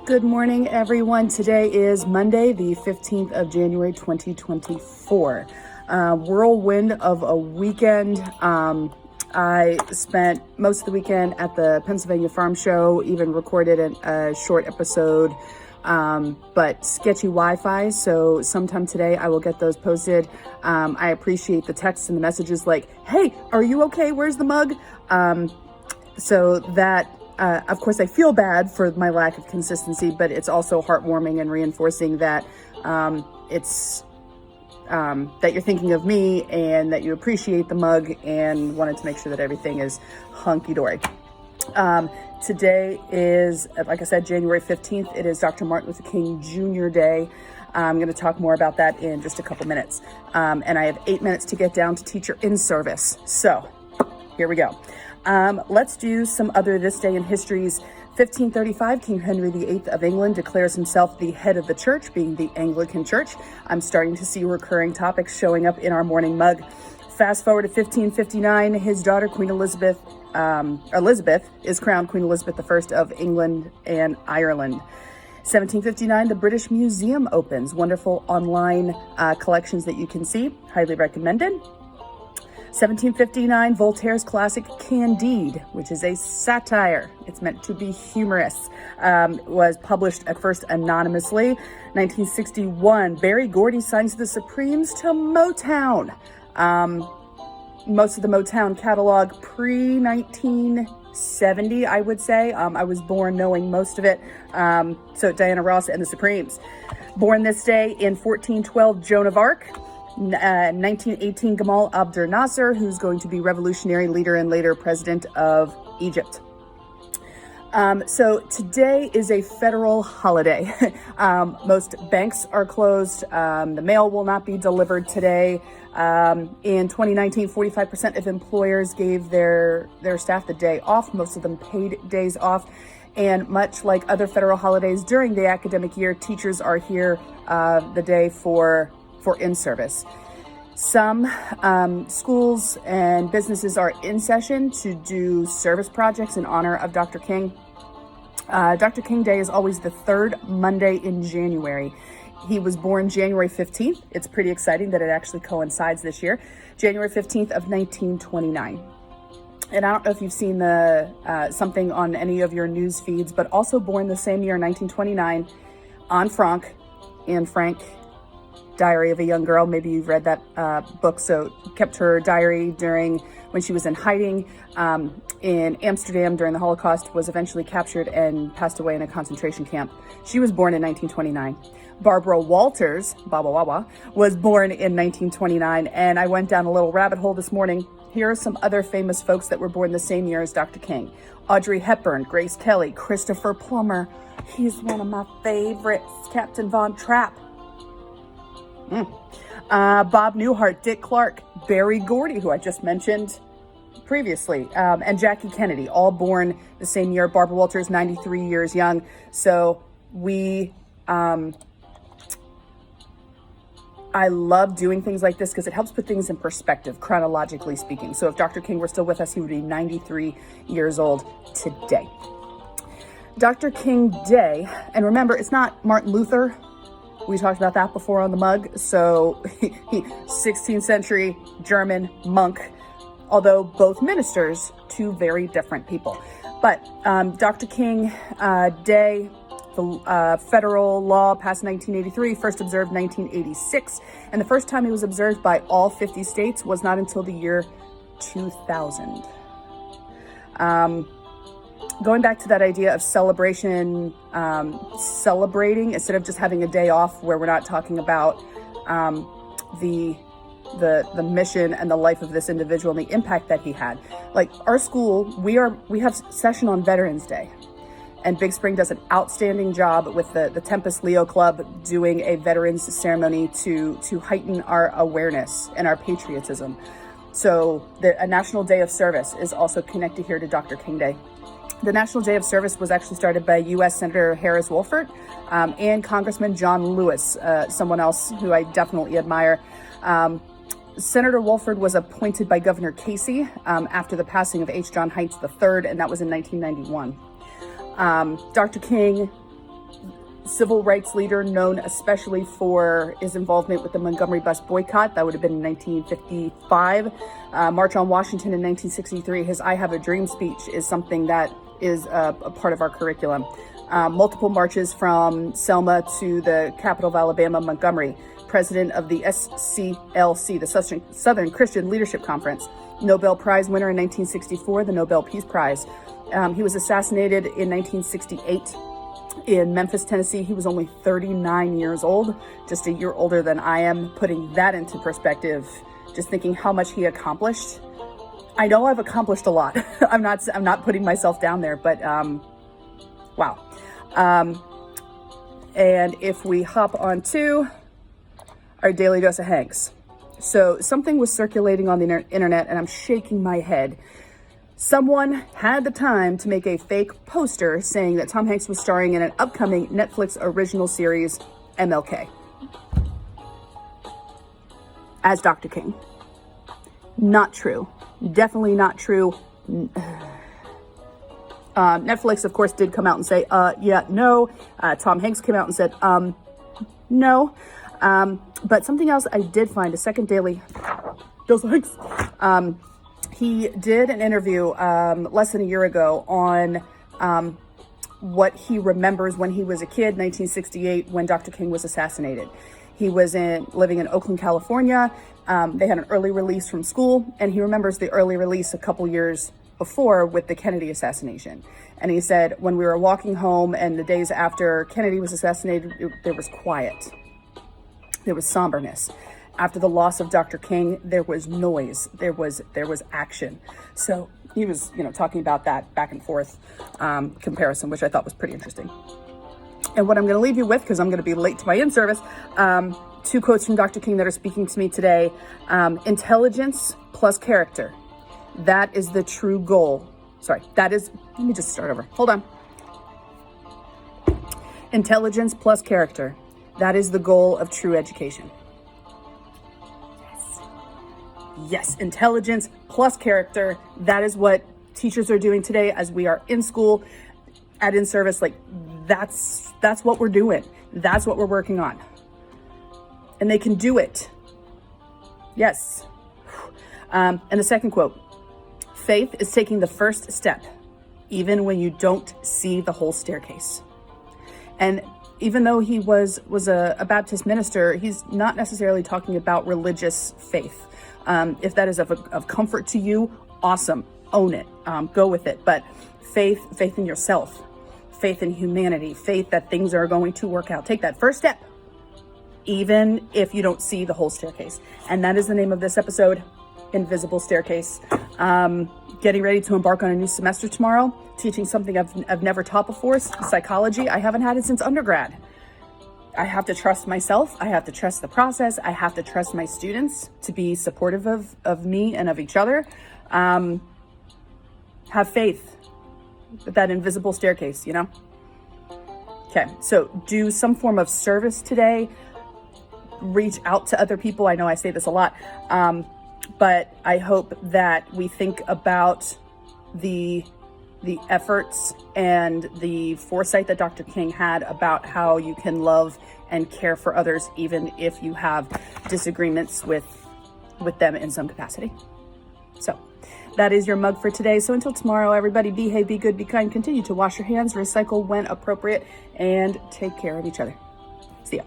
Good morning, everyone. Today is Monday, the 15th of January, 2024. Whirlwind of a weekend. I spent most of the weekend at the Pennsylvania Farm Show, even recorded a short episode, but sketchy Wi-Fi. So sometime today I will get those posted. I appreciate the texts and the messages like, hey, are you okay? Where's the mug? Of course, I feel bad for my lack of consistency, but it's also heartwarming and reinforcing that that you're thinking of me and that you appreciate the mug and wanted to make sure that everything is hunky-dory. Today is, like I said, January 15th. It is Dr. Martin Luther King Jr. Day. I'm going to talk more about that in just a couple minutes. And I have 8 minutes to get down to teacher in service. So here we go. Let's do some other this day in history's. 1535, King Henry VIII of England declares himself the head of the church, being the Anglican Church. I'm starting to see recurring topics showing up in our morning mug. Fast forward to 1559, his daughter, Queen Elizabeth is crowned Queen Elizabeth I of England and Ireland. 1759, the British Museum opens. Wonderful online collections that you can see. Highly recommended. 1759, Voltaire's classic Candide, which is a satire. It's meant to be humorous. Was published at first anonymously. 1961, Berry Gordy signs the Supremes to Motown. Most of the Motown catalog pre-1970, I would say. I was born knowing most of it. So Diana Ross and the Supremes. Born this day in 1412, Joan of Arc. 1918, Gamal Abdel Nasser, who's going to be revolutionary leader and later president of Egypt. So today is a federal holiday. Most banks are closed. The mail will not be delivered today. In 2019, 45% of employers gave their staff the day off. Most of them paid days off. And much like other federal holidays during the academic year, teachers are here the day for in-service. Some schools and businesses are in session to do service projects in honor of Dr. King. Dr. King Day is always the third Monday in January. He was born January 15th. It's pretty exciting that it actually coincides this year. January 15th of 1929. And I don't know if you've seen something on any of your news feeds, but also born the same year, 1929, Anne Frank, Diary of a Young Girl. Maybe you've read that book. So kept her diary when she was in hiding in Amsterdam during the Holocaust, was eventually captured and passed away in a concentration camp. She was born in 1929. Barbara Walters, Baba Wawa, was born in 1929. And I went down a little rabbit hole this morning. Here are some other famous folks that were born the same year as Dr. King. Audrey Hepburn, Grace Kelly, Christopher Plummer. He's one of my favorites. Captain Von Trapp. Bob Newhart, Dick Clark, Berry Gordy, who I just mentioned previously, and Jackie Kennedy, all born the same year. Barbara Walters, 93 years young. So I love doing things like this because it helps put things in perspective, chronologically speaking. So if Dr. King were still with us, he would be 93 years old today. Dr. King Day, and remember, it's not Martin Luther. We talked about that before on the mug. So 16th century German monk, although both ministers to very different people. But Dr. King Day, the federal law passed in 1983, first observed 1986. And the first time it was observed by all 50 states was not until the year 2000. Going back to that idea of celebration, celebrating instead of just having a day off, where we're not talking about the mission and the life of this individual and the impact that he had. Like our school, we have session on Veterans Day, and Big Spring does an outstanding job with the Tempest Leo Club doing a veterans ceremony to heighten our awareness and our patriotism. So a National Day of Service is also connected here to Dr. King Day. The National Day of Service was actually started by U.S. Senator Harris Woolford and Congressman John Lewis, someone else who I definitely admire. Senator Woolford was appointed by Governor Casey after the passing of H. John Heights III, and that was in 1991. Dr. King civil rights leader known especially for his involvement with the Montgomery bus boycott. That would have been in 1955. March on Washington in 1963. His I Have a Dream speech is something that is a part of our curriculum. Multiple marches from Selma to the capital of Alabama, Montgomery. President of the SCLC, the Southern Christian Leadership Conference. Nobel Prize winner in 1964, the Nobel Peace Prize. He was assassinated in 1968 in Memphis, Tennessee. He was only 39 years old, just a year older than I am. Putting that into perspective, just thinking how much he accomplished. I know I've accomplished a lot. I'm not putting myself down there, but wow. And if we hop on to our daily dose of Hanks. So something was circulating on the internet, and I'm shaking my head. Someone had the time to make a fake poster saying that Tom Hanks was starring in an upcoming Netflix original series, MLK, as Dr. King. Not true. Definitely not true. Netflix, of course, did come out and say, yeah, no. Tom Hanks came out and said, no. But something else I did find, a second daily dose of Hanks. He did an interview less than a year ago on what he remembers when he was a kid, 1968, when Dr. King was assassinated. He was living in Oakland, California. They had an early release from school, and he remembers the early release a couple years before with the Kennedy assassination. And he said, when we were walking home and the days after Kennedy was assassinated, there was quiet. There was somberness. After the loss of Dr. King, there was noise. There was action. So he was, talking about that back and forth comparison, which I thought was pretty interesting. And what I'm going to leave you with, because I'm going to be late to my in-service, 2 quotes from Dr. King that are speaking to me today. Intelligence plus character. That is the true goal. Let me just start over. Hold on. Intelligence plus character. That is the goal of true education. Yes, intelligence plus character. That is what teachers are doing today as we are in school, at in-service. That's what we're doing. That's what we're working on. And they can do it. Yes. And the second quote, faith is taking the first step, even when you don't see the whole staircase. And even though he was a Baptist minister, he's not necessarily talking about religious faith. If that is of comfort to you, awesome, own it, go with it. But faith in yourself, faith in humanity, faith that things are going to work out. Take that first step, even if you don't see the whole staircase. And that is the name of this episode, Invisible Staircase. Getting ready to embark on a new semester tomorrow, teaching something I've never taught before, psychology. I haven't had it since undergrad. I have to trust myself. I have to trust the process. I have to trust my students to be supportive of me and of each other. Have faith with that invisible staircase, Okay, so do some form of service today. Reach out to other people. I know I say this a lot, but I hope that we think about the efforts and the foresight that Dr. King had about how you can love and care for others, even if you have disagreements with them in some capacity. So that is your mug for today. So until tomorrow, everybody, behave, be good, be kind, continue to wash your hands, recycle when appropriate, and take care of each other. See ya.